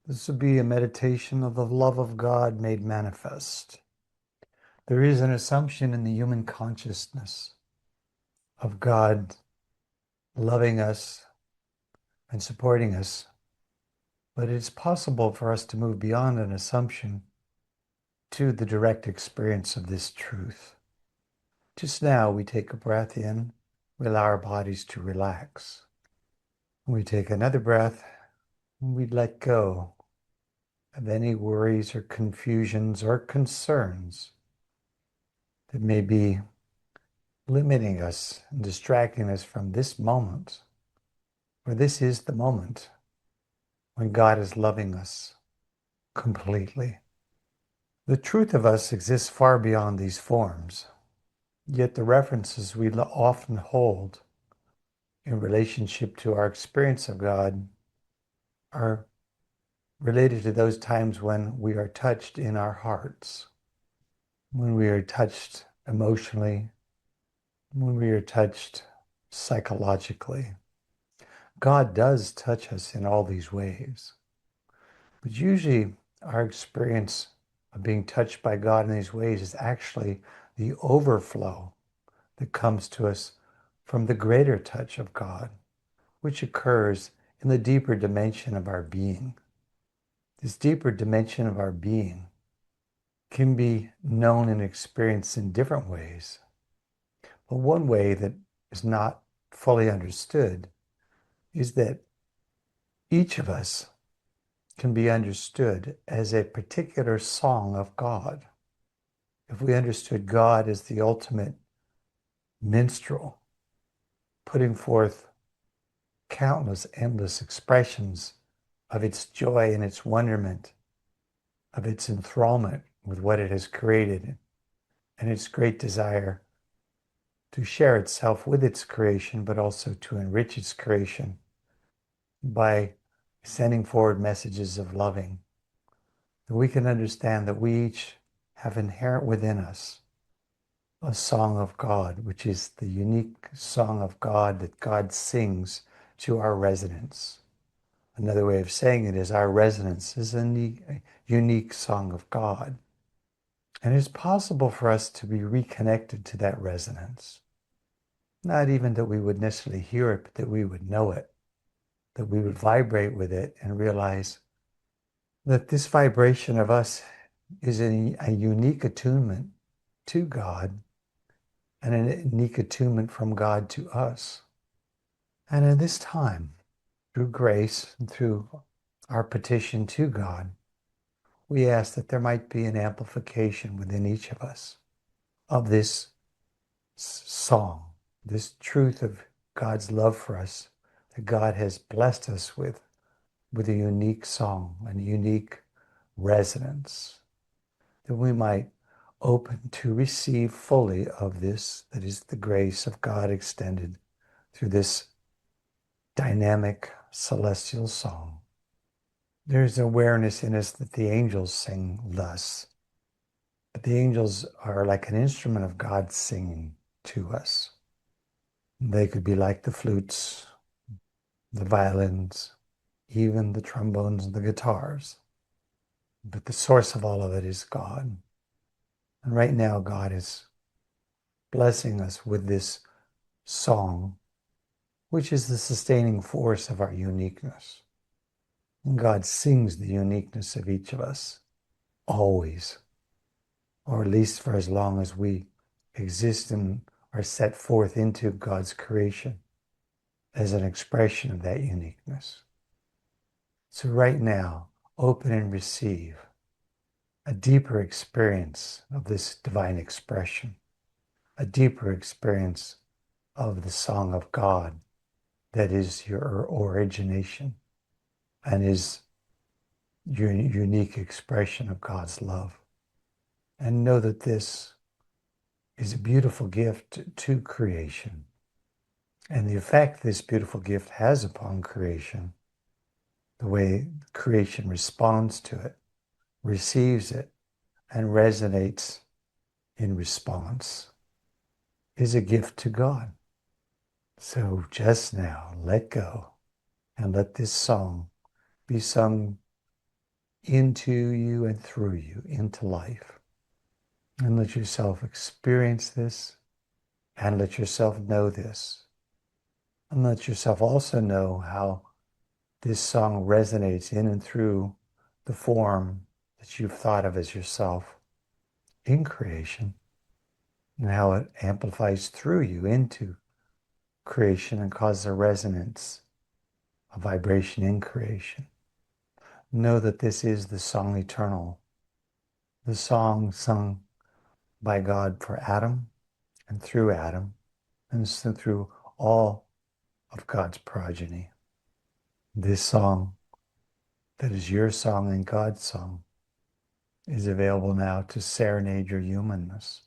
This would be a meditation of the love of God made manifest. There is an assumption in the human consciousness of God loving us and supporting us, but it's possible for us to move beyond an assumption to the direct experience of this truth. Just now, we take a breath in, we allow our bodies to relax. We take another breath, and we let go of any worries or confusions or concerns that may be limiting us and distracting us from this moment, for this is the moment when God is loving us completely. The truth of us exists far beyond these forms, yet the references we often hold in relationship to our experience of God are related to those times when we are touched in our hearts, when we are touched emotionally, when we are touched psychologically. God does touch us in all these ways, but usually our experience of being touched by God in these ways is actually the overflow that comes to us from the greater touch of God, which occurs in the deeper dimension of our being. This deeper dimension of our being can be known and experienced in different ways. But one way that is not fully understood is that each of us can be understood as a particular song of God. If we understood God as the ultimate minstrel, putting forth countless, endless expressions of its joy and its wonderment, of its enthrallment with what it has created, and its great desire to share itself with its creation, but also to enrich its creation by sending forward messages of loving, we can understand that we each have inherent within us a song of God, which is the unique song of God that God sings to our resonance. Another way of saying it is our resonance is a unique song of God. And it's possible for us to be reconnected to that resonance. Not even that we would necessarily hear it, but that we would know it, that we would vibrate with it and realize that this vibration of us is a unique attunement to God and a unique attunement from God to us. And in this time, through grace and through our petition to God, we ask that there might be an amplification within each of us of this song, this truth of God's love for us, that God has blessed us with a unique song and a unique resonance, that we might open to receive fully of this, that is the grace of God extended through this dynamic celestial song. There's awareness in us that the angels sing thus, but the angels are like an instrument of God singing to us. They could be like the flutes, the violins, even the trombones and the guitars. But the source of all of it is God. And right now, God is blessing us with this song, which is the sustaining force of our uniqueness. And God sings the uniqueness of each of us, always, or at least for as long as we exist and are set forth into God's creation as an expression of that uniqueness. So right now, open and receive a deeper experience of this divine expression, a deeper experience of the song of God that is your origination and is your unique expression of God's love. And know that this is a beautiful gift to creation. And the effect this beautiful gift has upon creation, the way creation responds to it, receives it, and resonates in response, is a gift to God. So just now, let go and let this song be sung into you and through you, into life. And let yourself experience this, and let yourself know this. And let yourself also know how this song resonates in and through the form that you've thought of as yourself in creation, and how it amplifies through you into creation and causes a resonance, a vibration in creation. Know that this is the song eternal, the song sung by God for Adam and through Adam and through all of God's progeny. This song that is your song and God's song is available now to serenade your humanness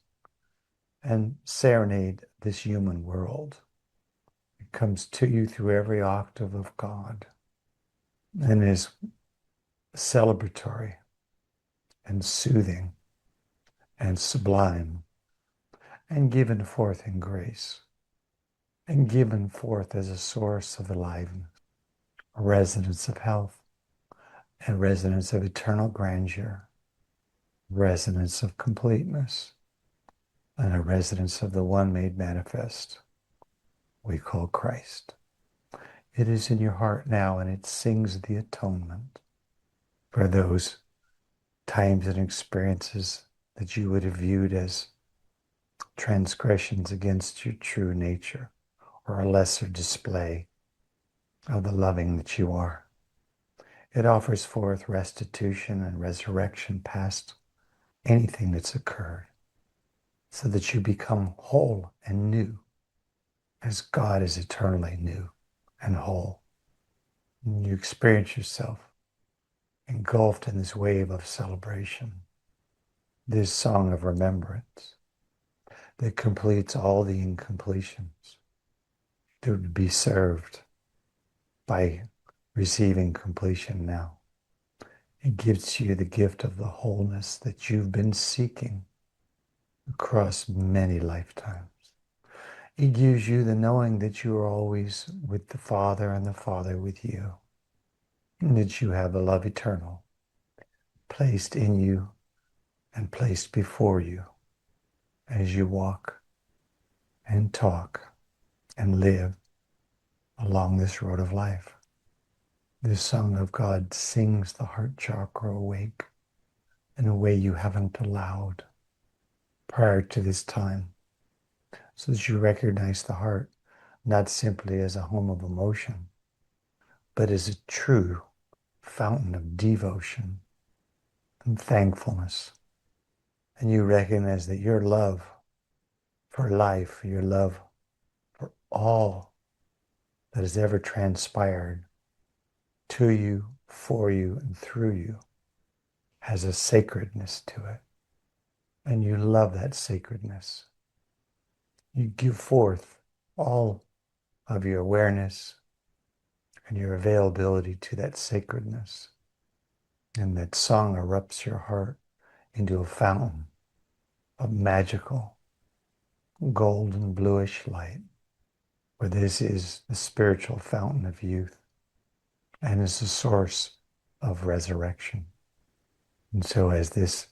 and serenade this human world. It comes to you through every octave of God and is celebratory and soothing and sublime and given forth in grace and given forth as a source of aliveness, a resonance of health, and resonance of eternal grandeur, resonance of completeness, and a resonance of the one made manifest we call Christ. It is in your heart now, and it sings the atonement for those times and experiences that you would have viewed as transgressions against your true nature, or a lesser display of the loving that you are. It offers forth restitution and resurrection past anything that's occurred, so that you become whole and new, as God is eternally new and whole. And you experience yourself engulfed in this wave of celebration, this song of remembrance that completes all the incompletions to be served by receiving completion now. It gives you the gift of the wholeness that you've been seeking across many lifetimes. It gives you the knowing that you are always with the Father and the Father with you, and that you have a love eternal placed in you and placed before you as you walk and talk and live along this road of life. This song of God sings the heart chakra awake in a way you haven't allowed prior to this time, so that you recognize the heart not simply as a home of emotion, but as a true fountain of devotion and thankfulness. And you recognize that your love for life, your love for all that has ever transpired to you, for you, and through you has a sacredness to it. And you love that sacredness. You give forth all of your awareness and your availability to that sacredness. And that song erupts your heart into a fountain of magical golden bluish light, where this is the spiritual fountain of youth and is the source of resurrection. And so as this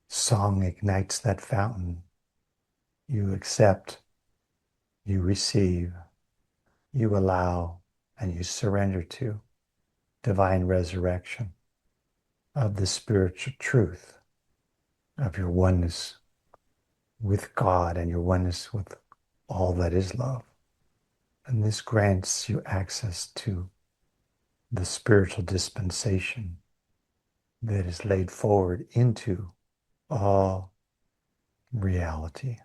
song ignites that fountain, you accept, you receive, you allow, and you surrender to divine resurrection of the spiritual truth of your oneness with God and your oneness with all that is love. And this grants you access to the spiritual dispensation that is laid forward into all reality,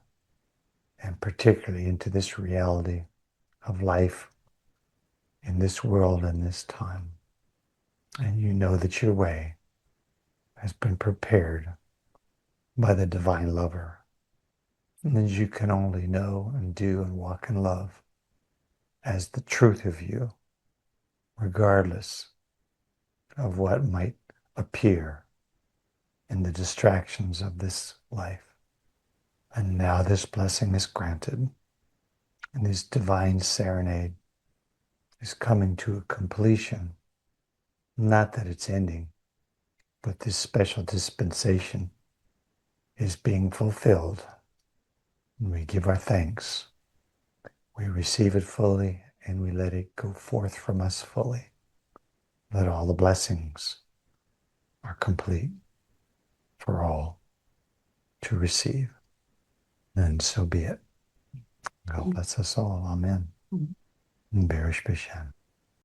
and particularly into this reality of life in this world and this time. And you know that your way has been prepared by the divine lover, and that you can only know and do and walk in love as the truth of you, regardless of what might appear in the distractions of this life. And now this blessing is granted, and this divine serenade is coming to a completion. Not that it's ending, but this special dispensation is being fulfilled. And we give our thanks. We receive it fully and we let it go forth from us fully. That all the blessings are complete for all to receive. And so be it. God bless us all. Amen. Berish Bishan.